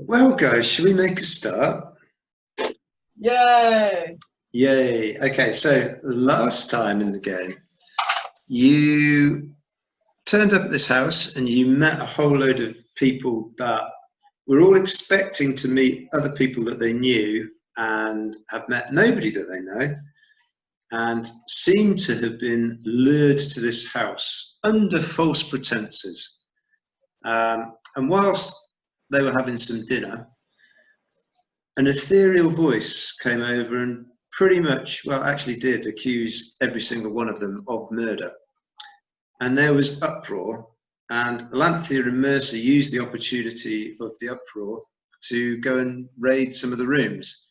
Well, guys, should we make a start? Yay! Yay. Okay, so last time in the game, you turned up at this house and you met a whole load of people that were all expecting to meet other people that they knew and have met nobody that they know, and seem to have been lured to this house under false pretenses. And whilst they were having some dinner, an ethereal voice came over and pretty much, well, actually did accuse every single one of them of murder. And there was uproar, and Lanthea and Mercer used the opportunity of the uproar to go and raid some of the rooms.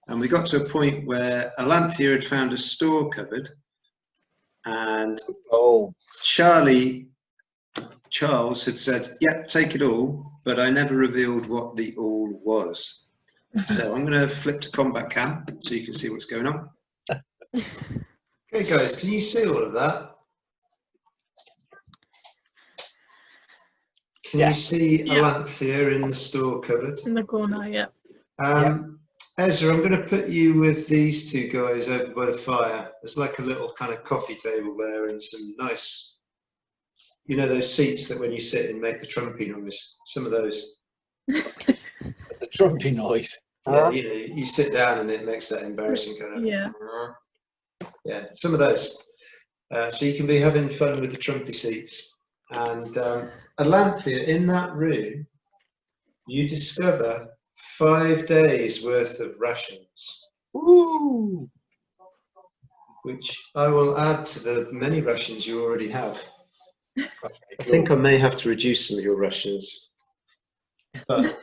And we got to a point where Lanthea had found a store cupboard, and Charles had said, "Yep, take it all," but I never revealed what the all was. So I'm going to flip to combat cam so you can see what's going on. Okay, guys, can you see all of that? Can you see Lanthea in the store cupboard? In the corner, yeah. Ezra, I'm going to put you with these two guys over by the fire. There's like a little kind of coffee table there and some nice, you know, those seats that when you sit in make the trumpy noise. Some of those. The trumpy noise. Yeah, you know, you sit down and it makes that embarrassing kind of. Yeah, some of those. So you can be having fun with the trumpy seats. And Lanthea, in that room, you discover 5 days worth of rations. Woo! Which I will add to the many rations you already have. I think I may have to reduce some of your rations. But at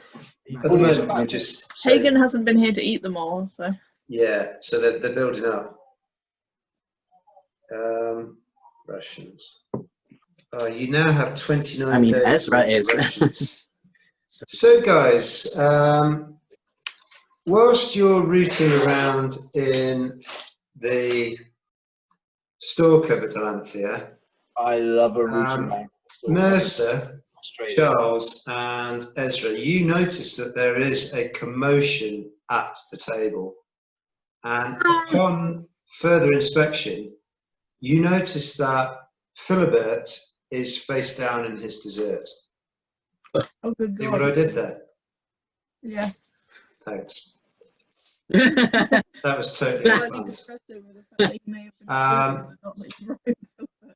the moment, we're just... Hagen hasn't been here to eat them all, so... Yeah, so they're building up. Rations. You now have 29 days. Ezra is. Rations. So, guys, whilst you're rooting around in the store cupboard, Lanthea, I love a root Mercer, Charles, and Ezra, you notice that there is a commotion at the table. And upon further inspection, you notice that Philibert is face down in his dessert. Oh, good God. See what I did there? Yeah. Thanks. That was totally unplanned.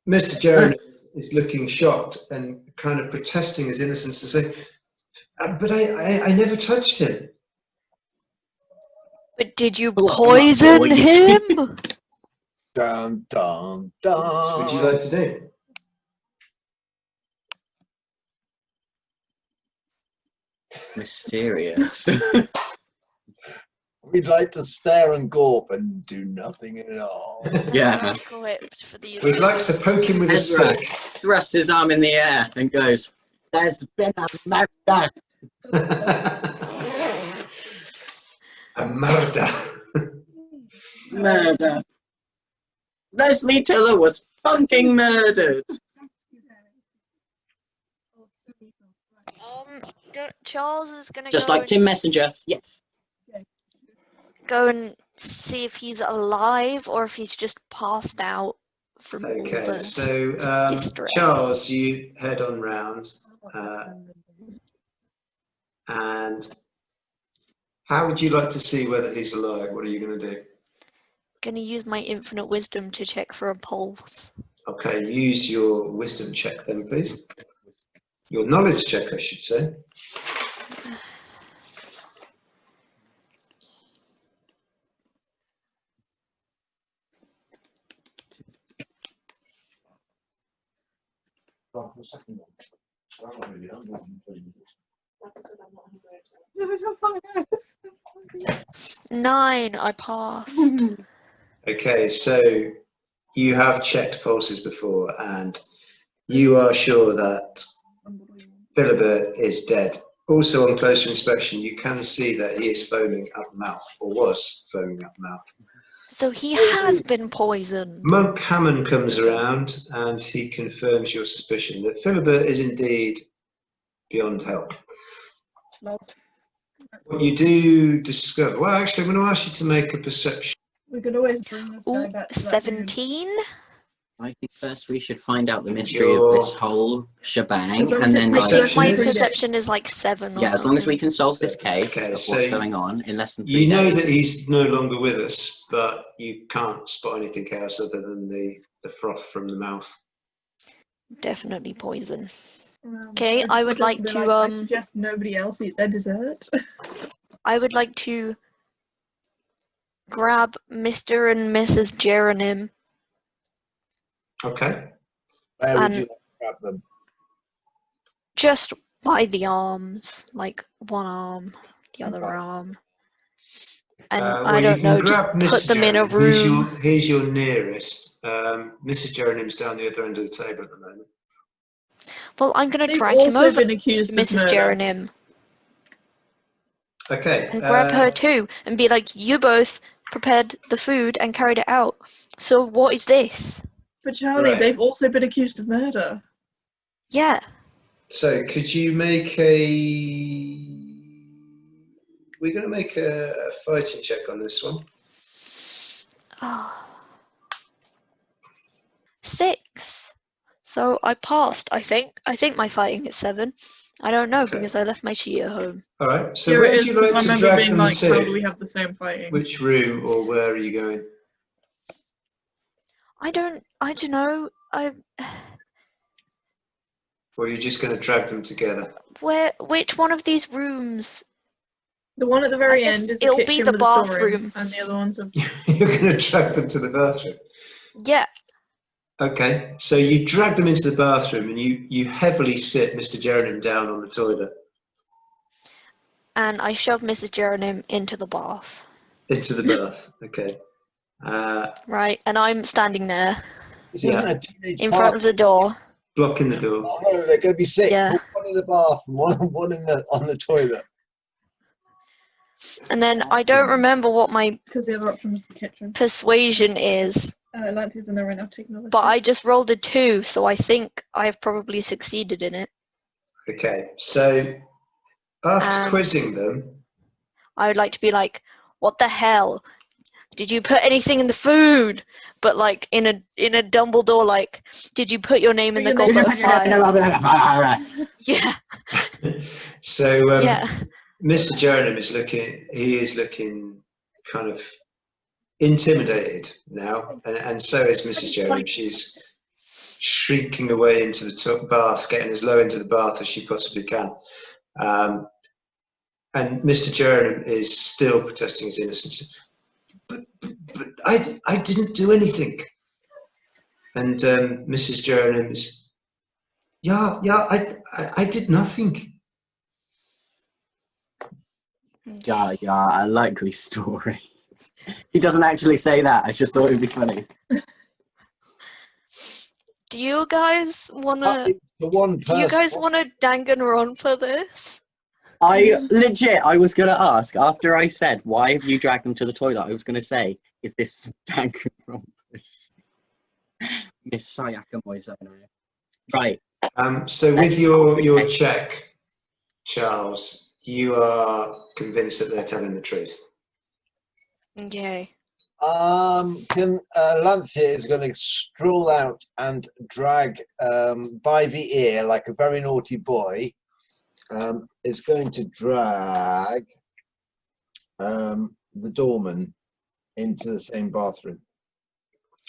Mr. Jeremy is looking shocked and kind of protesting his innocence and saying, but I never touched him. But did you poison him? Dun, dun, dun. What would you like to do? Mysterious. We'd like to stare and gawp and do nothing at all. Yeah. We'd like to poke him with a Ezra stick. thrusts his arm in the air and goes, "There's been a murder." A murder. Murder. Leslie Tiller was fucking murdered. Charles is gonna Just go like Tim Messenger. Yes. go and see if he's alive or if he's just passed out from all Okay, the so distress. Charles, you head on round, and how would you like to see whether he's alive? What are you going to do? Gonna use my infinite wisdom to check for a pulse. Okay, use your wisdom check then, please. Your knowledge check, I should say. Nine, I passed. Okay, so you have checked pulses before, and you are sure that Philibert is dead. Also, on closer inspection, you can see that he is foaming at the mouth, or was foaming at the mouth. So he has been poisoned. Monk Hammond comes around, and he confirms your suspicion that Philibert is indeed beyond help. What you do discover. Well, actually, I'm going to ask you to make a perception. We could always bring this guy Ooh, back to that dude. 17. I think first we should find out the mystery of this whole shebang, As long and as it then takes like, Perception My is- perception is like 7 or yeah, as long as we something. can solve this So, case okay, of so what's going on in less than 3 You know days. that he's no longer with us, but you can't spot anything else other than the froth from the mouth. Definitely poison. Well, Okay, I would like be to, I suggest nobody else eat their dessert. I would like to grab Mr. and Mrs. Jeronim. Okay. Where would And- you like to grab them? Just by the arms, like one arm, the other Okay. arm. And Well, I you don't can know, just grab put Mrs. them in a Jeronim. room. Here's your nearest. Mrs. Jeronim's down the other end of the table at the moment. Well, I'm gonna They've drag him also over been to accused of Mrs. murder. Jeronim Okay. and grab her too and be like, you both prepared the food and carried it out. So what is this? But Charlie, Right. they've also been accused of murder. Yeah. So could you make a... We're going to make a fighting check on this one. Oh. 6. So I passed, I think. I think my fighting is 7. I don't know Okay. because I left my sheet at home. All right. So Here where it would is, you 'cause like I to remember drag being them like, to? how do we have the same fighting? Which room or where are you going? I don't know. Or are you just going to drag them together? Which one of these rooms? The one at the very I guess end is the it'll be kitchen the with a storeroom, bathroom. and the other one's a... You're going to drag them to the bathroom. Yeah. Okay, so you drag them into the bathroom and you heavily sit Mr. Jeronim down on the toilet, And I shove Mrs. Jeronim into the bath. into the bath. Okay. Right, and I'm standing there This Yeah. isn't a teenage in front of the door. Blocking the door. Oh, no, they're going to be sick. Yeah. Put one in the bath and one in on the toilet. And then I don't remember what my Because the other option was the kitchen. persuasion is, Atlantis and the Rhino technology. but I just rolled a 2, so I think I've probably succeeded in it. Okay, so after And- quizzing them, I would like to be like, what the hell? Did you put anything in the food? But like in a Dumbledore, like, did you put your name in the Put your name goblet of fire? Yeah, so yeah. Mr. Jeronim is looking kind of intimidated now, and so is Mrs. Jeronim. She's shrinking away into the bath, getting as low into the bath as she possibly can. And Mr. Jeronim is still protesting his innocence. But I didn't do anything. And Mrs. Jeronim is, yeah, I did nothing. Yeah, a likely story. He doesn't actually say that. I just thought it would be funny. Do you guys wanna? The one Do person. you guys wanna Danganron for this? I was gonna ask after I said, "Why have you dragged them to the toilet?" I was gonna say, "Is this Danganronpa?" Miss Sayaka Moizono. Right. So with your check, Charles, you are convinced that they're telling the truth. Okay. Lanthea is going to stroll out and drag by the ear like a very naughty boy. Is going to drag the doorman into the same bathroom.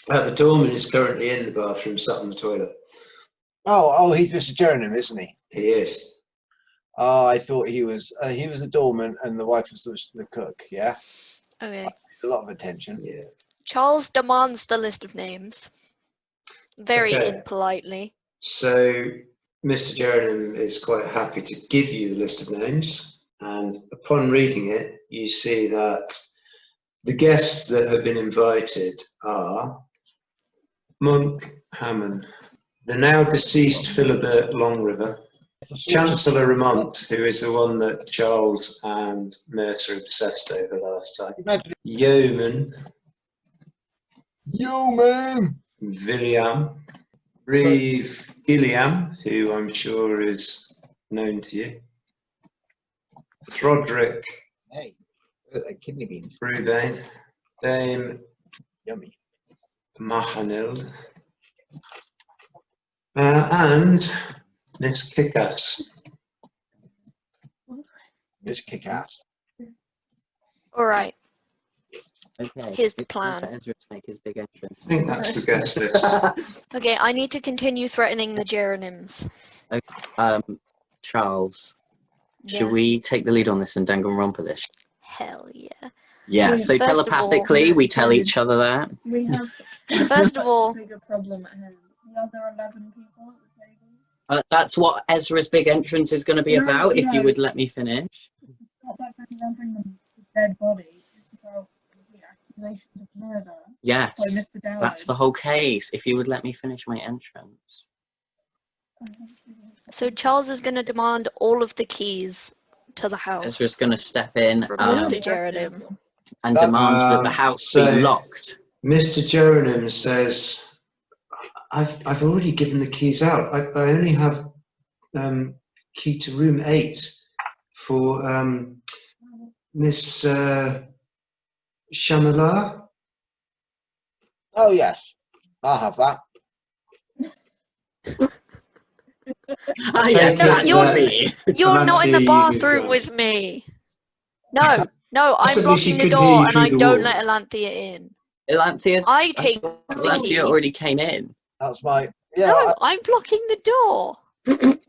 The doorman is currently in the bathroom, sat on the toilet. Oh, he's Mr. Jeronim, isn't he? He is. Oh, I thought he was the doorman and the wife was the cook. Yeah, Okay. a lot of attention. Yeah. Charles demands the list of names. Very Okay. impolitely. So Mr. Jeronim is quite happy to give you the list of names, and upon reading it, you see that the guests that have been invited are Monk Hammond, the now deceased Philibert Longriver, Chancellor Ramont, who is the one that Charles and Mercer obsessed over last time, Imagine Yeoman, you, man. William, Reeve Gilliam, who I'm sure is known to you, Trodrick, Hey, kidney beans. Ruvain, Dame Yummy. Mahanild, and Miss Kickass. Just kick ass. All right. Okay. Here's the it's time plan. for Ezra to make his big entrance. I think that's the guest list. Okay, I need to continue threatening the Geronims. Charles, Yeah. should we take the lead on this and Danganronpa this? Hell yeah. Yeah, Well, so first of all, telepathically we tell dude. each other that. We have First of all, a bigger problem at hand. The other 11 people at the table. That's what Ezra's big entrance is going to be No, about, if you no. would let me finish. It's not about remembering them the dead body. It's about the accusations of murder by Yes, Mr. Dowling. that's the whole case, if you would let me finish my entrance. so Charles is going to demand all of the keys to the house. Ezra's going to step in From Mr. Mr. Jeronim. and demand that the house be so- locked. Mr. Jeronim says, I've already given the keys out. I only have key to room 8 for Miss Shamala. Oh yes, I'll have that. Ah, yes, No, that's you're- me. You're not in Alantha, the you bathroom can- with me. No, no, I'm Possibly she blocking the could hear door you and through I the don't wall. let Alanthea in. Elanthea, I take the key. Elanthea already came in. That's my yeah. No, I'm blocking the door.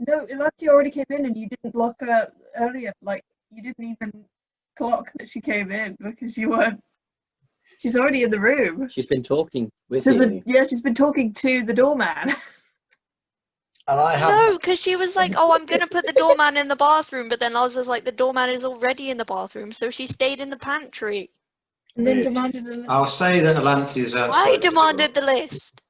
No, Elastia already came in and you didn't lock her earlier. Like, you didn't even clock that she came in because you weren't. She's already in the room. She's been talking with To you. the, yeah, she's been talking to the doorman. And I have No, because she was like, oh, I'm going to put the doorman in the bathroom. But then I was like, the doorman is already in the bathroom. So she stayed in the pantry. And then Really? demanded a I'll say that Alanthea's outside. I the door. demanded the list.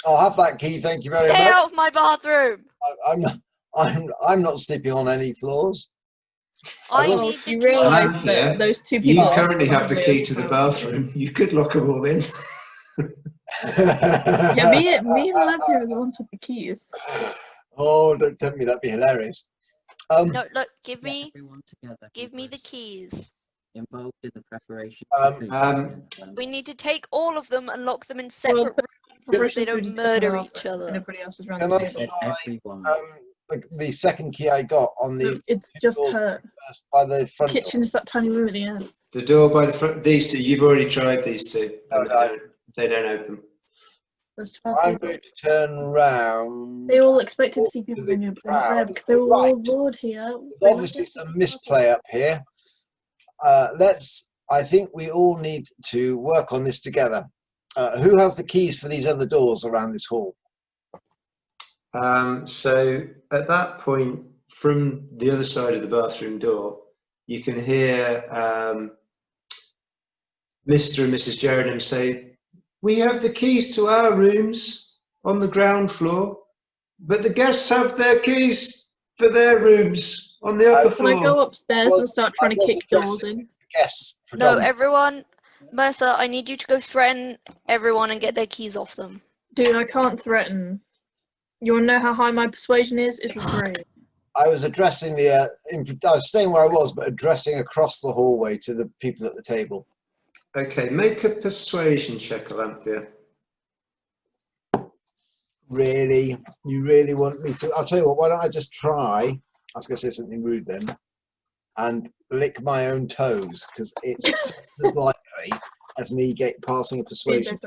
I'll have that key. Thank you very Stay much. out of my bathroom. I'm not sleeping on any floors. I will- need the You key. realise Alanthea, that those two You people. currently have the probably key to the overpowered. bathroom. You could lock them all in. Yeah, me and Elastia are the ones with the keys. Oh, don't tempt me. That'd be hilarious. No, look, give Get me everyone together. the Whoever's keys. Involved in the preparation. We need to take all of them and lock them in Well, separate the rooms so that preparations they food don't is murder coming up each and other. everybody else is around Can the I table. Said try, everyone. the second key I got on the It's just doors her. first by the front door. Kitchen is that tiny room at the end. The door by the front. These two, you've already tried these two. No, And no. they don't open. There's 12 I'm people. going to turn round. They all expected to see to people the when you're crowd. there because they were all Right. bored here. There's obviously some misplay up here. I think we all need to work on this together. Who has the keys for these other doors around this hall? So at that point, from the other side of the bathroom door, you can hear Mr. and Mrs. Jeronim say, "We have the keys to our rooms on the ground floor, but the guests have their keys for their rooms on the upper Can I go floor." upstairs and start trying to I was kick doors addressing in? Yes. No, everyone, Mercer, I need you to go threaten everyone and get their keys off them. Dude, I can't threaten. You want to know how high my persuasion is? It's 3. I was addressing I was staying where I was, but addressing across the hallway to the people at the table. Okay, make a persuasion check, Alanthea. Really? You really want me to? I'll tell you what, why don't I just try? I was going to say something rude then. And lick my own toes, because it's just as likely as me passing a persuasion.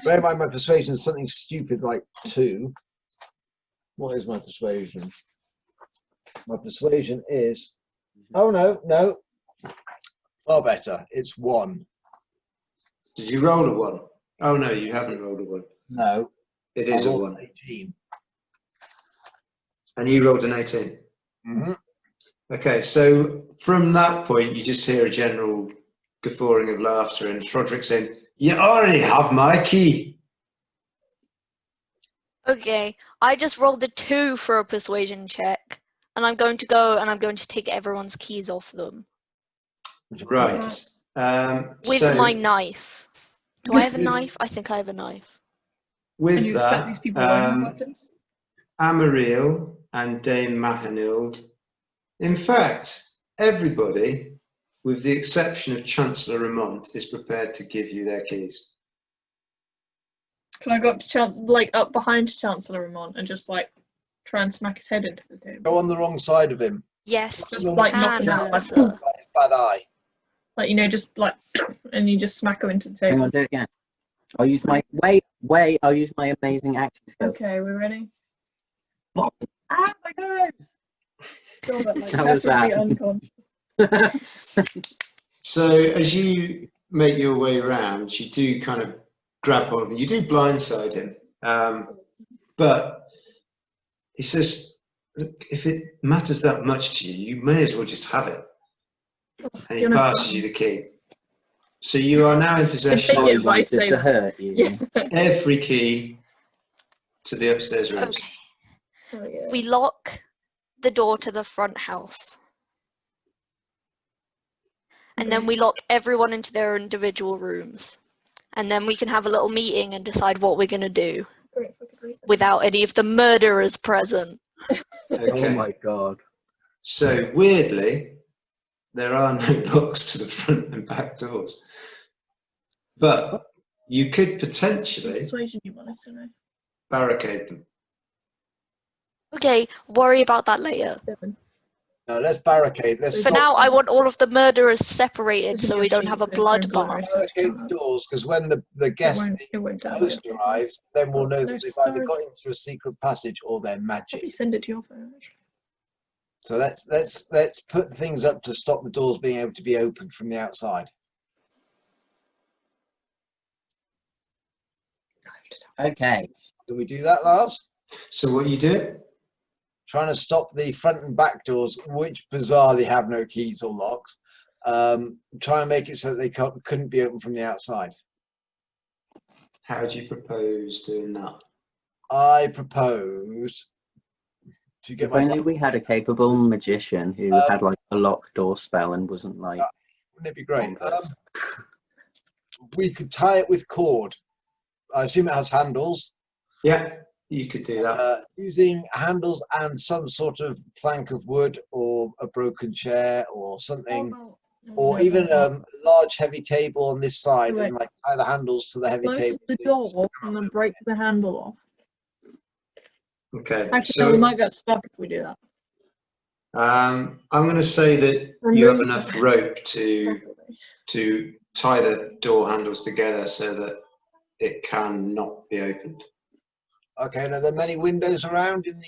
Bear in mind, my persuasion is something stupid like 2. What is my persuasion? My persuasion is, oh no, far better. It's 1. Did you roll a 1? Oh no, you haven't rolled a 1. No, It I is a rolled 1. 18. And you rolled an 18. Mm-hmm. Okay, so from that point, you just hear a general guffawing of laughter and Trodrick saying, "You already have my key." Okay, I just rolled a 2 for a persuasion check, and I'm going to go and I'm going to take everyone's keys off them Right. with so my knife. Do I have a knife? I think I have a knife. And with you expect these that, people to have weapons? Amariel and Dame Mahanild In fact, everybody, with the exception of Chancellor Ramont, is prepared to give you their keys. Can I go up to like up behind Chancellor Ramon and just like try and smack his head into the table? Go on the wrong side of him. Yes, Just you like can, knock him out, like, Alistair. Like his bad eye. Like, you know, just like, and you just smack him into the Hang table. on, do it again. I'll use my I'll use my amazing acting skills. Okay, we're ready. Ah, my nose! Feel that, like, How was that? perfectly unconscious. So as you make your way around, you do kind of grab hold of him. You do blindside him. But he says, look, if it matters that much to you, you may as well just have it. And he passes you the key. So you are now in possession Take it of by wanted to sailor. hurt you. Yeah. every key to the upstairs rooms. Okay. Oh, yeah. We lock the door to the front house. And then we lock everyone into their individual rooms. And then we can have a little meeting and decide what we're going to do without any of the murderers present. Oh Okay. my god. So weirdly, there are no locks to the front and back doors. But you could potentially Persuasion you wanted to know. barricade them. Okay, worry about that later. 7. No, let's barricade. Let's For stop now, I want all of the murderers separated Isn't so your we don't sheet have a that if they're bloodbath. blurry? barricade the doors, because when the guest, It won't the down. host arrives, then we'll know No that they've either storage. got in through a secret passage or they're Probably magic. send it to your phone. So let's put things up to stop the doors being able to be opened from the outside. Okay. Can we do that, Lars? So what you do? Trying to stop the front and back doors, which bizarrely have no keys or locks. Try and make it so that they couldn't be opened from the outside. How do you propose doing that? I propose to get If my. only we had a capable magician who had like a lock door spell and wasn't like. Wouldn't it be great? bonkers. We could tie it with cord. I assume it has handles. Yeah, you could do that. Using handles and some sort of plank of wood or a broken chair or something, or even a large heavy table on this side Wait. and like tie the handles to the heavy Close table. the door and then break the handle off. Okay. Actually, we might get stuck if we do that. I'm going to say that you have enough rope to tie the door handles together so that it can not be opened. Okay, and are there many windows around in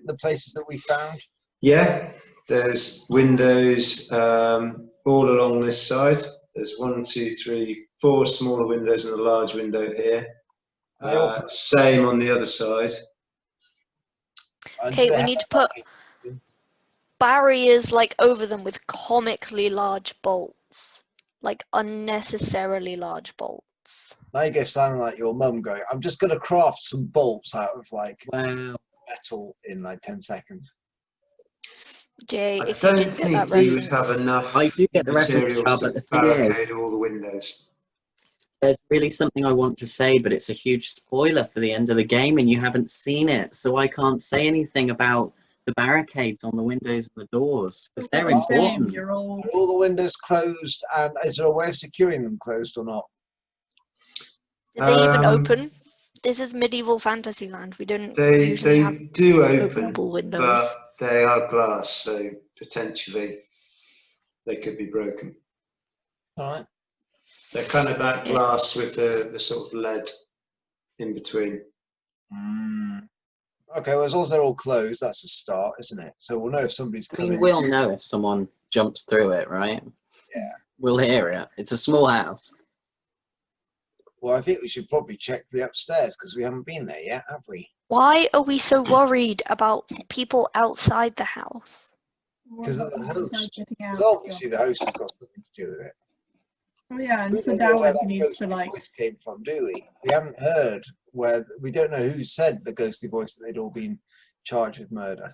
the places that we found? Yeah, there's windows all along this side. There's 1, 2, 3, 4 smaller windows and a large window here. Same on the other side. Okay, we need to put barriers like over them with comically large bolts, like unnecessarily large bolts. Now you get sounding like your mum going, I'm just going to craft some bolts out of like Wow. metal in like 10 seconds. Jay, I if you don't didn't get that think you would reference, have enough I do get the reference, materials Charles, to but the thing is, barricade all the windows. there's really something I want to say, but it's a huge spoiler for the end of the game and you haven't seen it. So I can't say anything about the barricades on the windows and the doors because they're What a shame, important. you're all. Are all the windows closed, and is there a way of securing them closed or not? did they even Um, open? This is medieval fantasy land. We don't They usually have do open, openable windows. but they are glass, so potentially they could be broken. All right. They're kind of that glass with the sort of lead in between. Okay, well, as long as they're all closed, that's a start, isn't it? So we'll know if somebody's I mean, coming. we'll know if someone jumps through it, right? Yeah. We'll hear it. It's a small house. Well, I think we should probably check the upstairs because we haven't been there yet, have we? Why are we so worried about people outside the house? Because of the host. Getting Because out. obviously the host has got something to do with it. Oh yeah, and We so don't know where Dawid that needs to ghostly like. voice came from, do we? We haven't heard where. We don't know who said the ghostly voice that they'd all been charged with murder.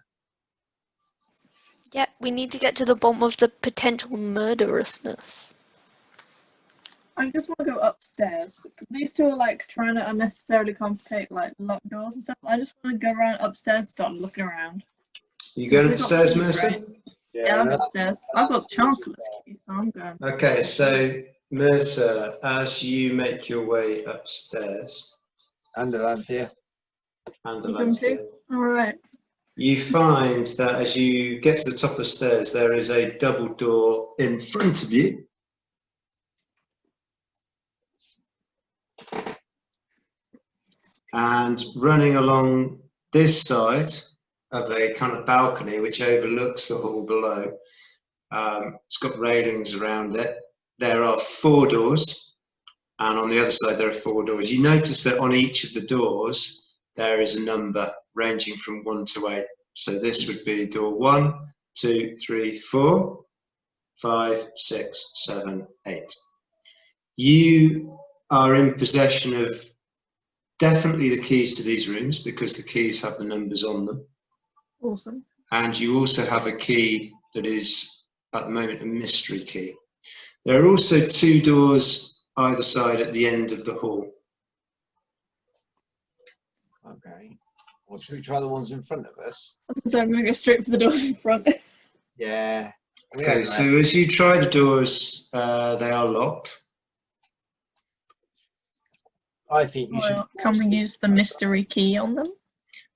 Yeah, we need to get to the bottom of the potential murderousness. I just want to go upstairs. These two are like trying to unnecessarily complicate like locked doors and stuff. I just want to go around upstairs and start looking around. You going We've got upstairs, keys, Mercy? right? Yeah, I'm no, upstairs. I've got Chancellor's key, so I'm going. Okay, so Mercer, as you make your way upstairs, and Alanthea. and You come too? All right. you find that as you get to the top of the stairs, there is a double door in front of you. And running along this side of a kind of balcony which overlooks the hall below, it's got railings around it. There are 4 doors, and on the other side there are 4 doors. You notice that on each of the doors there is a number ranging from 1 to 8. So this would be door 1, 2, 3, 4, 5, 6, 7, 8. You are in possession of definitely the keys to these rooms because the keys have the numbers on them. Awesome. And you also have a key that is at the moment a mystery key. There are also 2 doors either side at the end of the hall. Okay. Well, should we try the ones in front of us? So I'm going to go straight for the doors in front. Yeah. Okay, so as you try the doors, they are locked. I think you should. Well, can we use the mystery key on them?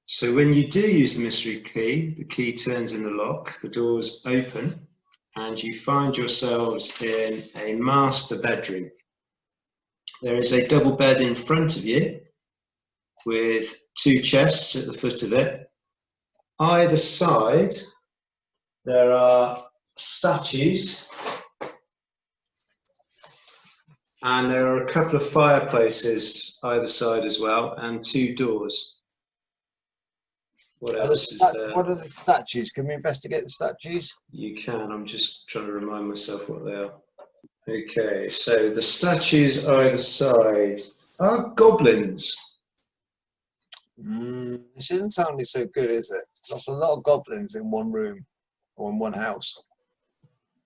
So when you do use the mystery key, the key turns in the lock, the doors open, and you find yourselves in a master bedroom. There is a double bed in front of you with 2 chests at the foot of it. Either side, there are statues, and there are a couple of fireplaces either side as well, and 2 doors. What else is there? What are the statues? Can we investigate the statues? You can. I'm just trying to remind myself what they are. Okay, so the statues either side are goblins. This isn't sounding so good, is it? There's a lot of goblins in one room or in one house.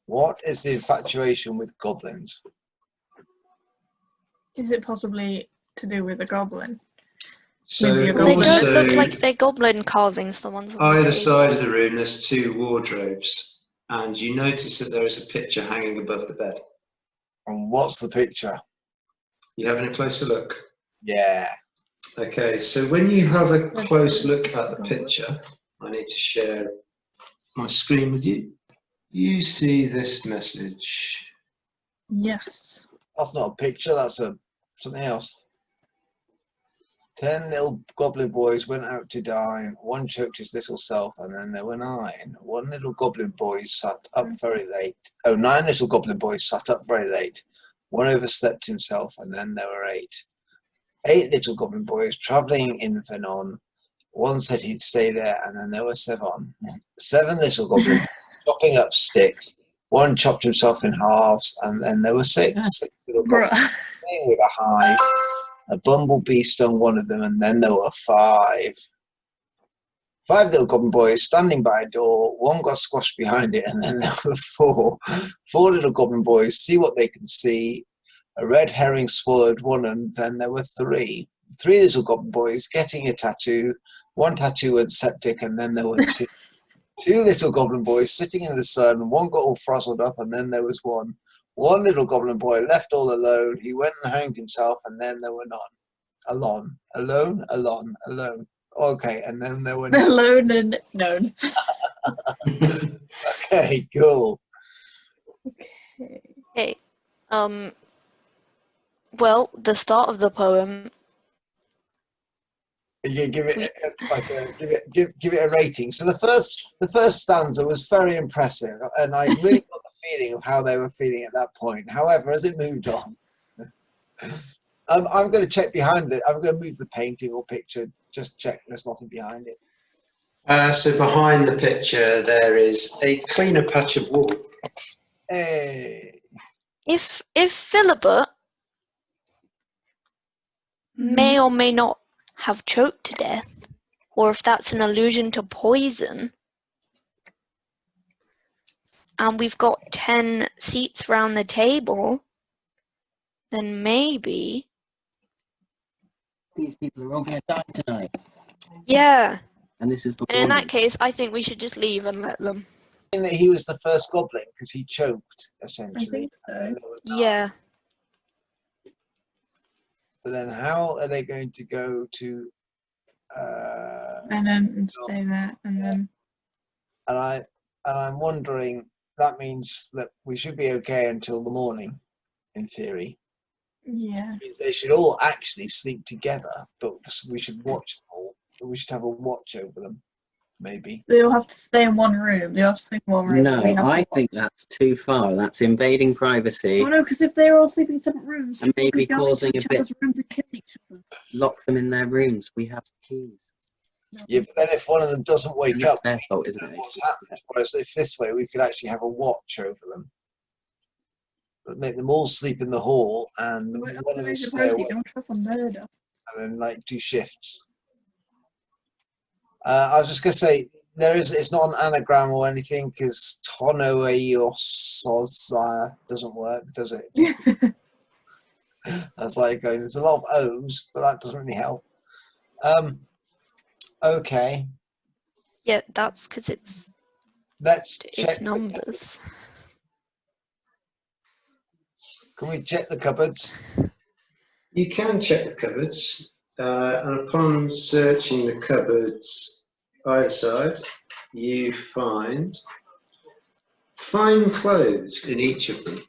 What is the infatuation with goblins? Is it possibly to do with a goblin? So Maybe a They goblin. don't look also, like they're goblin carvings, the ones on the either table. side of the room, there's 2 wardrobes, and you notice that there is a picture hanging above the bed. And what's the picture? You having a closer look? Yeah. Okay, so when you have a close look at the picture, I need to share my screen with you. You see this message. Yes. That's not a picture, that's something else. 10 little goblin boys went out to dine. One choked his little self, and then there were 9. 1 little goblin boy sat up very late. Oh, 9 little goblin boys sat up very late. 1 overslept himself, and then there were 8. 8 little goblin boys travelling in Venon. 1 said he'd stay there, and then there were 7. 7 little goblins chopping up sticks. 1 chopped himself in halves, and then there were 6. 6 little goblins playing with a hive. A bumblebee stung 1 of them, and then there were 5. 5 little goblin boys standing by a door. 1 got squashed behind it, and then there were 4. 4 little goblin boys see what they can see. A red herring swallowed 1, and then there were 3. 3 little goblin boys getting a tattoo. 1 tattoo went septic, and then there were 2. 2 little goblin boys sitting in the sun. 1 got all frazzled up, and then there was 1. 1 little goblin boy left all alone. He went and hanged himself, and then there were none. Alone. Okay, and then there were none. Alone and known. Okay, cool. Okay. Okay. Well, the start of the poem. You give it give it a rating. So the first stanza was very impressive, and I really got the feeling of how they were feeling at that point. However, as it moved on, I'm going to check behind it. I'm going to move the painting or picture. Just check there's nothing behind it. So behind the picture, there is a cleaner patch of wall. Hey. If Philibert may or may not have choked to death, or if that's an allusion to poison, and we've got 10 seats round the table, then maybe. These people are all going to die tonight. Yeah. And this is the And in warning. that case, I think we should just leave and let them. saying that he was the first goblin because he choked, I essentially? think so. Yeah. But then how are they going to go to... And stay there, and then and I'm wondering, that means that we should be okay until the morning, in theory. yeah. They should all actually sleep together, but we should watch them all. We should have a watch over them, maybe. They all have to stay in one room. They all have to sleep in one room. No, We have to I watch. think that's too far. That's invading privacy Oh no, because if they're all sleeping in separate rooms, and people maybe could go causing into a each bit. other's rooms and kill each other. Lock them in their rooms. We have keys. Yeah, but then if one of them doesn't And wake that's up, their we fault, don't isn't know it? what's happened. Whereas if this way, we could actually have a watch over them. But make them all sleep in the hall and We're one of them optimizing stay privacy. awake Don't trust on murder. and then like do shifts. I was just gonna say it's not an anagram or anything because Tonoeosos doesn't work, does it? That's like going. There's a lot of O's, but that doesn't really help. Okay, Yeah, that's because it's let's check. numbers. Can we check the cupboards? You can check the cupboards, and upon searching the cupboards either side, you find fine clothes in each of them.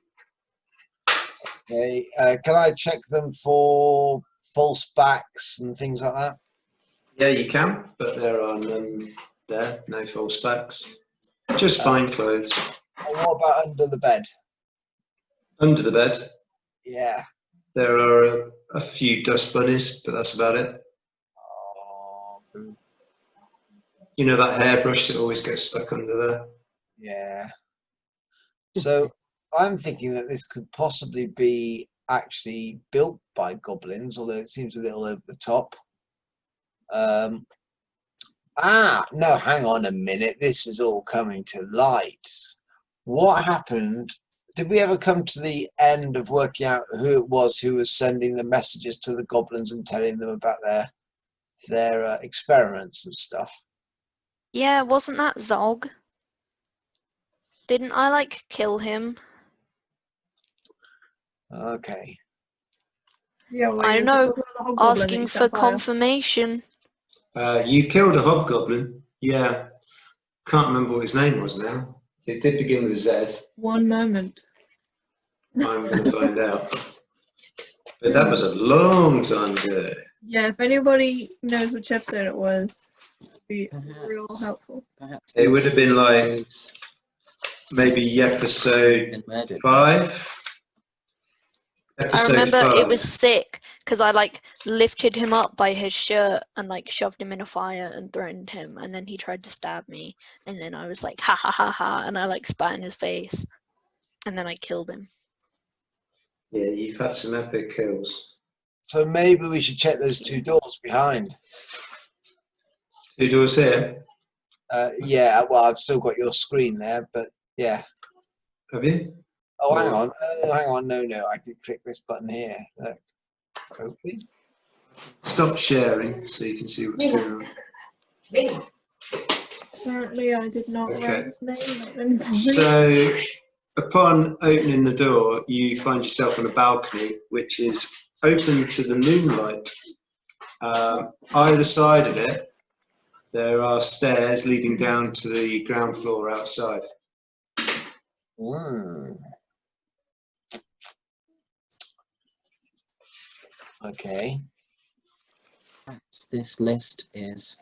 Okay, can I check them for false backs and things like that? Yeah, you can, but there are none there, no false backs. Just fine clothes. And what about under the bed? Under the bed, Yeah. there are a few dust bunnies, but that's about it. Oh, You know that hairbrush that always gets stuck under there? yeah. So I'm thinking that this could possibly be actually built by goblins, although it seems a little over the top. No, hang on a minute. This is all coming to light. What happened? Did we ever come to the end of working out who it was who was sending the messages to the goblins and telling them about their experiments and stuff? Yeah, wasn't that Zog? Didn't I like kill him? Okay. Yeah, well, I you're know, supposed to let the hobgoblin that asking you for set fire. confirmation. You killed a hobgoblin. Yeah. Can't remember what his name was now. It did begin with a Z. One moment. I'm going to find out. But that was a long time ago. Yeah, if anybody knows which episode it was, it'd be real Perhaps. helpful. Perhaps It would have been like he's maybe episode been murdered. 5. I Episode remember 5. it was sick because I like lifted him up by his shirt and like shoved him in a fire and threatened him, and then he tried to stab me, and then I was like ha ha ha ha, and I like spat in his face, and then I killed him. Yeah, you've had some epic kills. So maybe we should check those two doors behind. 2 doors here. Yeah, well, I've still got your screen there, but yeah. Have you? Oh, hang on. Hang on. No. I could click this button here. Look. Hopefully. Stop sharing so you can see what's going on. Apparently, I did not Okay. write his name. So, upon opening the door, you find yourself on a balcony, which is open to the moonlight. Either side of it, there are stairs leading down to the ground floor outside. Okay. Perhaps this list is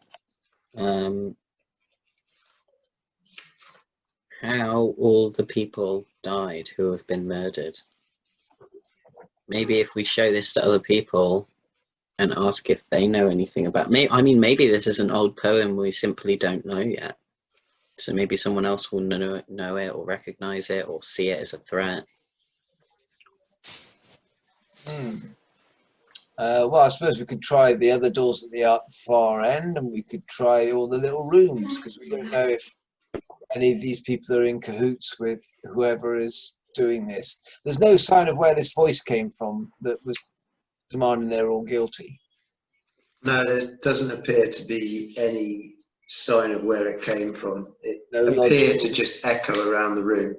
how all the people died who have been murdered. Maybe if we show this to other people and ask if they know anything about maybe this is an old poem we simply don't know yet. So maybe someone else will know it or recognize it or see it as a threat. Well, I suppose we could try the other doors at the far end, and we could try all the little rooms, because we don't know if any of these people are in cahoots with whoever is doing this. There's no sign of where this voice came from that was demanding they're all guilty. No, there doesn't appear to be any sign of where it came from. It No appeared to logical- just echo around the room.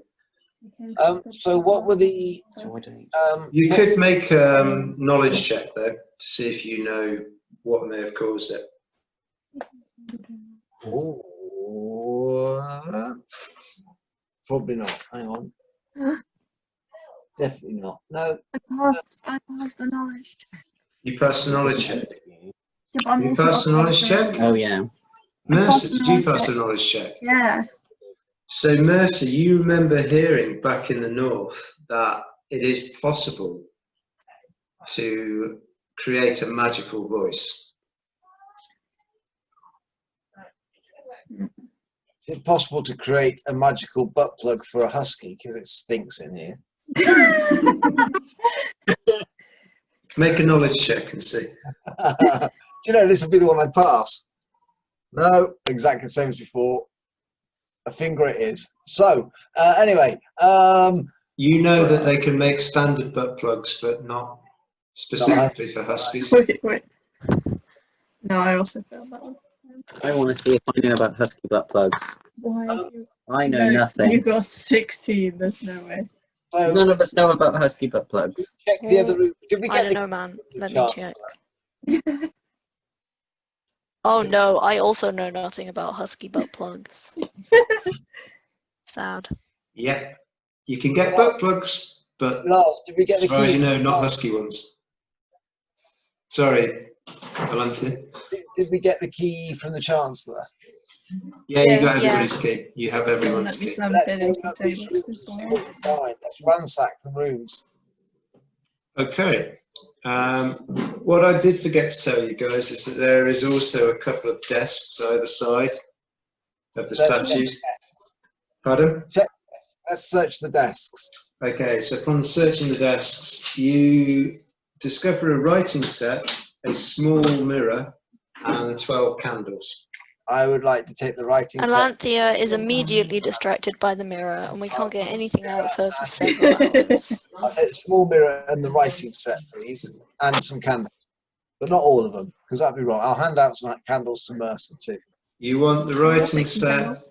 So what were the So I don't. You could make knowledge check though to see if you know what may have caused it. Probably not. Hang on. Definitely not. No. I passed a knowledge check. You pass the knowledge check. Yeah, but I'm You also passed the up knowledge on check? Oh yeah. Mercer, passed the did you knowledge pass check. the knowledge check? Yeah. So Mercer, you remember hearing back in the north that it is possible to create a magical voice. Is it possible to create a magical butt plug for a husky because it stinks in here? Make a knowledge check and see. Do you know this will be the one I pass? No, exactly the same as before. A finger it is. So anyway, You know that they can make standard butt plugs, but not specifically for huskies. Wait. No, I also failed that one. I want to see if I know about husky butt plugs. Why? I know You nothing. got 16. There's no way. so None of us know about husky butt plugs. check the other room. Did we I get don't the know, man. Let me chance? check. Oh no, I also know nothing about husky butt plugs. Sad. Yep. You can get butt plugs, but Lars, did we get as the far as key? you know, from not Lars? husky ones. Sorry, Alanthe. Did we get the key from the Chancellor? Yeah, you got Yeah. everybody's key. You have everyone's Let me key. slam Let's it go into up the these table. rooms and see what we find. Let's ransack the rooms. Okay. What I did forget to tell you guys is that there is also a couple of desks either side of the Let's check statues. the desks. Pardon? Let's search the desks. Okay, so upon searching the desks, you discover a writing set, a small mirror, and 12 candles. I would like to take the writing set. Alanthea is immediately distracted by the mirror, and we can't get anything out of her for several hours. I'll take the small mirror and the writing set, please, and some candles. But not all of them, because that'd be wrong. I'll hand out some candles to Mercer too. You want the writing Take some set, candles.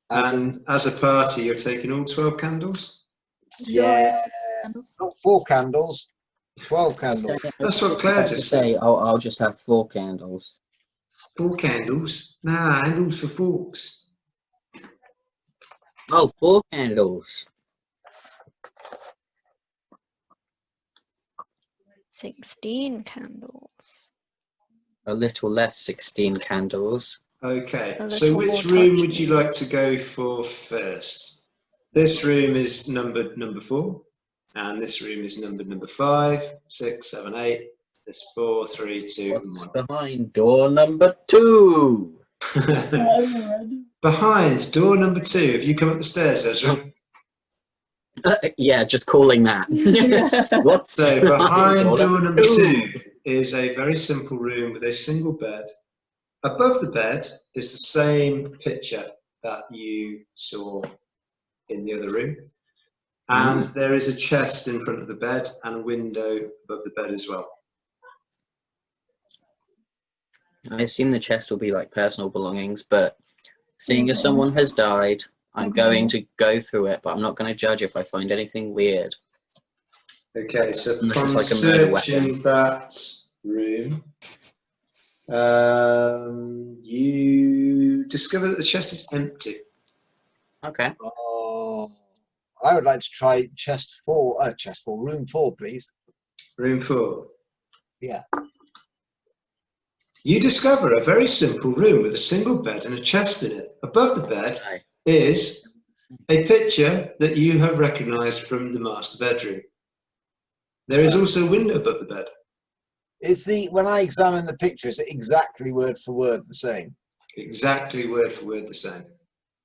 and as a party, you're taking all 12 candles? Yeah, Candles. not 4 candles, 12 candles. That's what Claire I have to just say, said. I'll just have 4 candles. 4 candles? Nah, handles for forks. Oh, 4 candles. 16 candles. A little less 16 candles. Okay, A so little which more room touchy. would you like to go for first? This room is numbered number 4, and this room is numbered number 5, 6, 7, 8. There's 4, 3, 2, and What's behind door number 2? 1. Behind door number 2, have you come up the stairs, Ezra? Yeah, just calling that. What's So behind door number 2 2? is a very simple room with a single bed. Above the bed is the same picture that you saw in the other room. And there is a chest in front of the bed and a window above the bed as well. I assume the chest will be like personal belongings, but seeing as someone has died, I'm going to go through it, but I'm not going to judge if I find anything weird. Okay, so Unless from it's like a murder searching that room, you discover that the chest is empty. Okay. Oh, I would like to try room 4, please. Room 4. Yeah. You discover a very simple room with a single bed and a chest in it. Above the bed Aye. is a picture that you have recognised from the master bedroom. There is also a window above the bed. When I examine the picture, is it exactly word for word the same? Exactly word for word the same.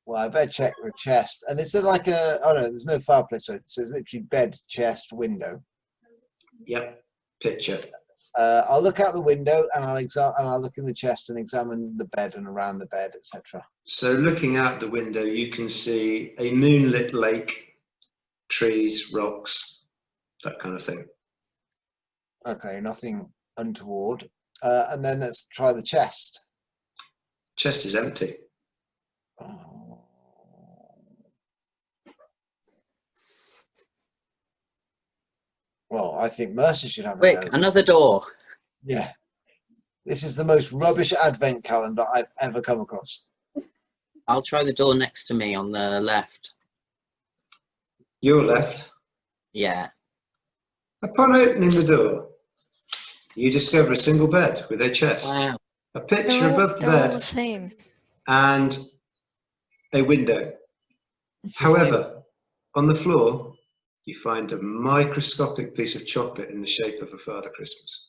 Well, I better check the chest. And is there like there's no fireplace, so it's literally bed, chest, window. Yep, picture. I'll look out the window and I'll look in the chest and examine the bed and around the bed, etc. So looking out the window, you can see a moonlit lake, trees, rocks, that kind of thing. Okay, nothing untoward. And then let's try the chest. Chest is empty. Well, I think Mercer should have a Quick, go. another door. Yeah. This is the most rubbish advent calendar I've ever come across. I'll try the door next to me on the left. Your left. Yeah. Upon opening the door, you discover a single bed with a chest, Wow. a picture above the they're all bed, the same. and a window. However, on the floor, you find a microscopic piece of chocolate in the shape of a Father Christmas.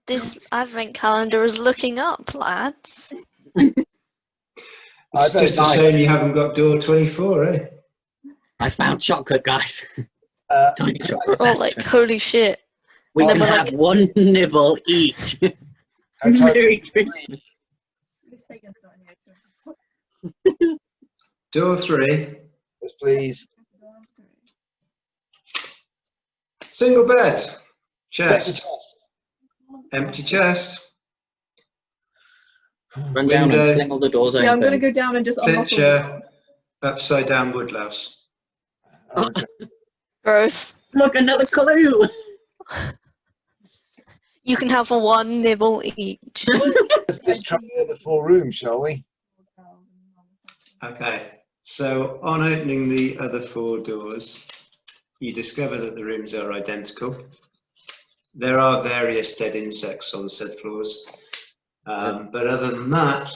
This advent calendar is looking up, lads. It's bet just a nice. shame you haven't got door 24, eh? I found chocolate, guys. Tiny We're chocolate. all like, holy shit. We and can then we're have like- one nibble each. I'm trying- Merry Christmas. Just take it on here. Door 3, Yes, please. single bed, Get the chest, empty chest, Run down Window. and fling all the doors Yeah, I'm gonna open. go down and just unlock all the picture, doors. upside down woodlouse. Okay. Gross. Look, another clue. You can have one nibble each. Let's just try the other 4 rooms, shall we? Okay, so on opening the other 4 doors, you discover that the rooms are identical. There are various dead insects on said floors, but other than that,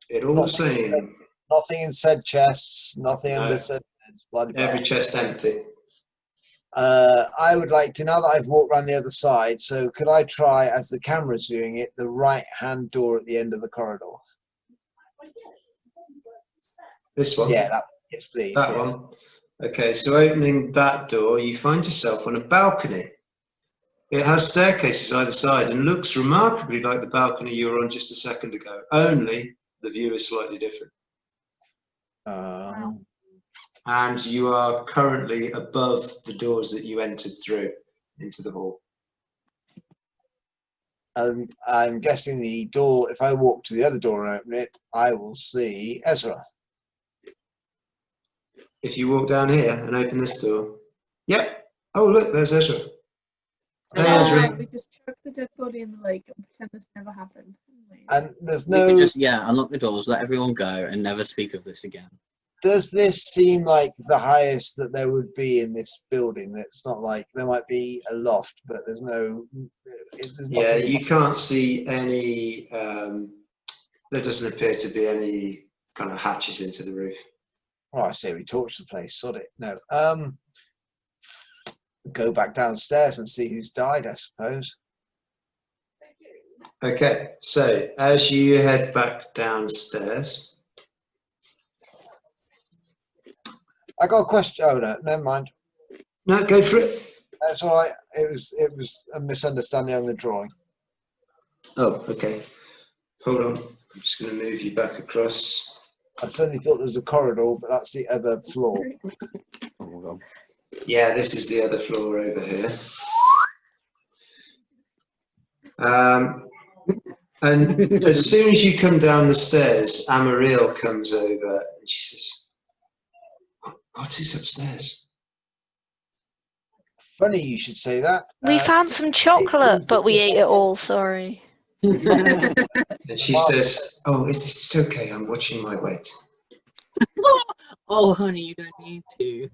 it's all the same. Nothing in said chests, nothing No. under said beds. Bloody Every bad. chest empty. I would like to, now that I've walked around the other side, so could I try, as the camera's viewing it, the right-hand door at the end of the corridor? This one? Yeah, that, yes, please. That yeah. one. Okay, so opening that door, you find yourself on a balcony. It has staircases either side and looks remarkably like the balcony you were on just a second ago, only the view is slightly different. And you are currently above the doors that you entered through into the hall. And I'm guessing the door, if I walk to the other door and open it, I will see Ezra. If you walk down here and open this door, yep. Oh, look, there's Ezra. Hey, Ezra. We just chuck the dead body in the lake and pretend this never happened. And there's We could no, just, unlock the doors, let everyone go, and never speak of this again. does this seem like the highest that there would be in this building? It's not like, there might be a loft, but there's no, there's Yeah, nothing- you can't see any, there doesn't appear to be any kind of hatches into the roof. Oh, I say we torch the place, sod it. No. Go back downstairs and see who's died, I suppose. Okay, so as you head back downstairs, I got a question. Oh no, never mind. no, go for it. That's all right. It was a misunderstanding on the drawing. Oh, okay. Hold on. I'm just going to move you back across. I certainly thought there was a corridor, but that's the other floor. Oh my god. Yeah, this is the other floor over here. And as soon as you come down the stairs, Amariel comes over and she says, "What is upstairs?" Funny you should say that. We found some chocolate, but we ate it all, sorry. And she says, "Oh, it's okay. I'm watching my weight." Oh, honey, you don't need to.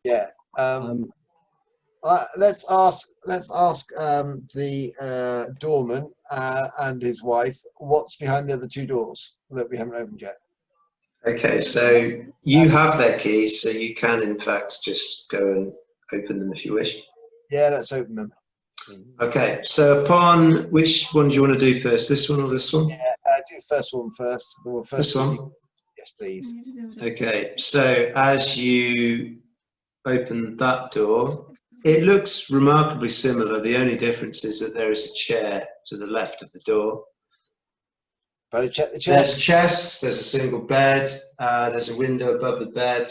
Yeah. Let's ask the doorman and his wife what's behind the other 2 doors that we haven't opened yet. Okay, so you have their keys, so you can in fact just go and open them if you wish. Yeah, let's open them. Okay, so upon which one do you want to do first? This one or this one? Yeah, do the first one first. The first This one? Yes, please. Okay, so as you open that door, it looks remarkably similar. The only difference is that there is a chair to the left of the door. Better check the There's chest. chests, there's a single bed, there's a window above the bed,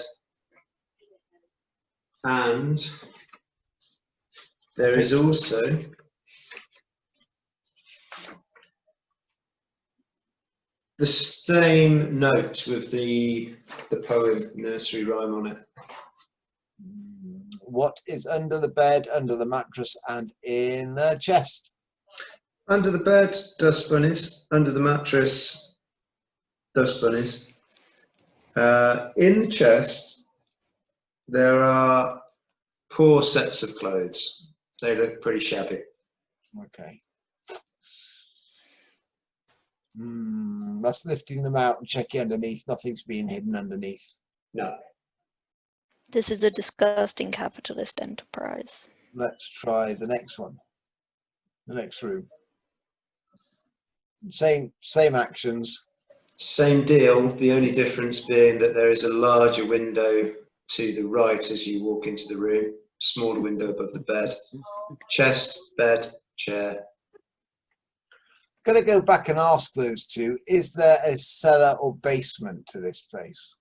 and There is also the same note with the poem nursery rhyme on it. What is under the bed, under the mattress, and in the chest? Under the bed, dust bunnies. Under the mattress, dust bunnies. In the chest, there are poor sets of clothes. They look pretty shabby. Okay. That's lifting them out and checking underneath. Nothing's being hidden underneath. No. This is a disgusting capitalist enterprise. Let's try the next one. The next room. Same actions. Same deal, the only difference being that there is a larger window to the right as you walk into the room, smaller window above the bed. Chest, bed, chair. Going to go back and ask those two, is there a cellar or basement to this place?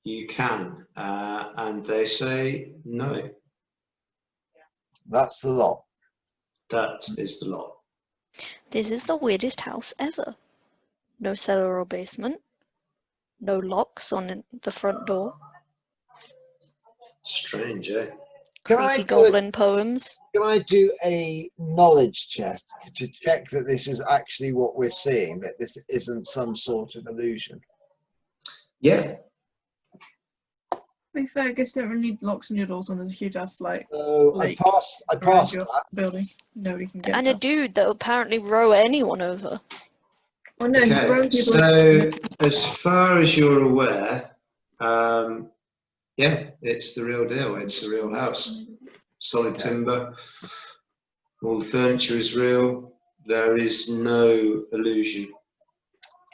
You can, and they say no. That's the lot. That is the lot. This is the weirdest house ever. No cellar or basement. No locks on the front door. Strange, eh? Creepy goblin poems. Can I do a knowledge check to check that this is actually what we're seeing, that this isn't some sort of illusion? Yeah. To be fair, I guess you don't really need locks on your doors when there's a huge ass like So Like, I around passed your that. building. Nobody can get And a that. dude that apparently row anyone over. Oh no, he's Okay, throwing people. so as far as you're aware, yeah, it's the real deal. It's a real house. Solid timber. All the furniture is real. There is no illusion.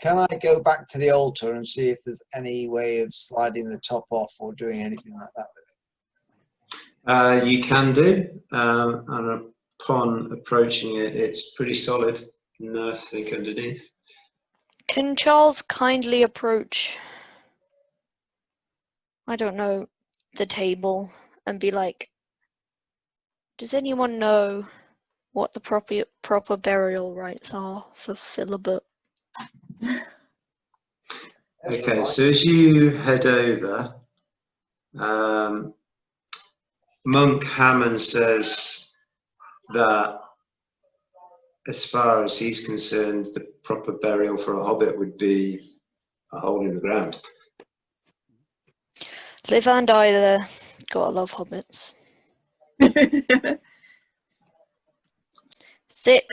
Can I go back to the altar and see if there's any way of sliding the top off or doing anything like that with it? You can do, and upon approaching it, it's pretty solid. Nothing underneath. Can Charles kindly approach, I don't know, the table and be like, does anyone know what the proper burial rites are for Philibert? Okay, so as you head over, Monk Hammond says that as far as he's concerned, the proper burial for a hobbit would be a hole in the ground. Live and die there. Gotta love hobbits. Sick.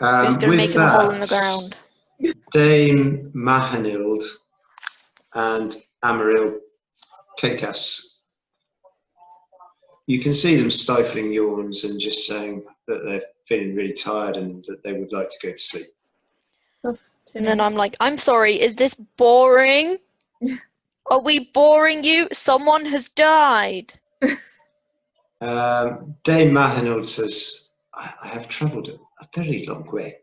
Who's gonna With make him a hole in the that, ground? Dame Mahanild and Amaril Kekas, you can see them stifling yawns and just saying that they're feeling really tired and that they would like to go to sleep. And then I'm like, I'm sorry, is this boring? Are we boring you? Someone has died. Dame Mahanild says, I have travelled a very long way.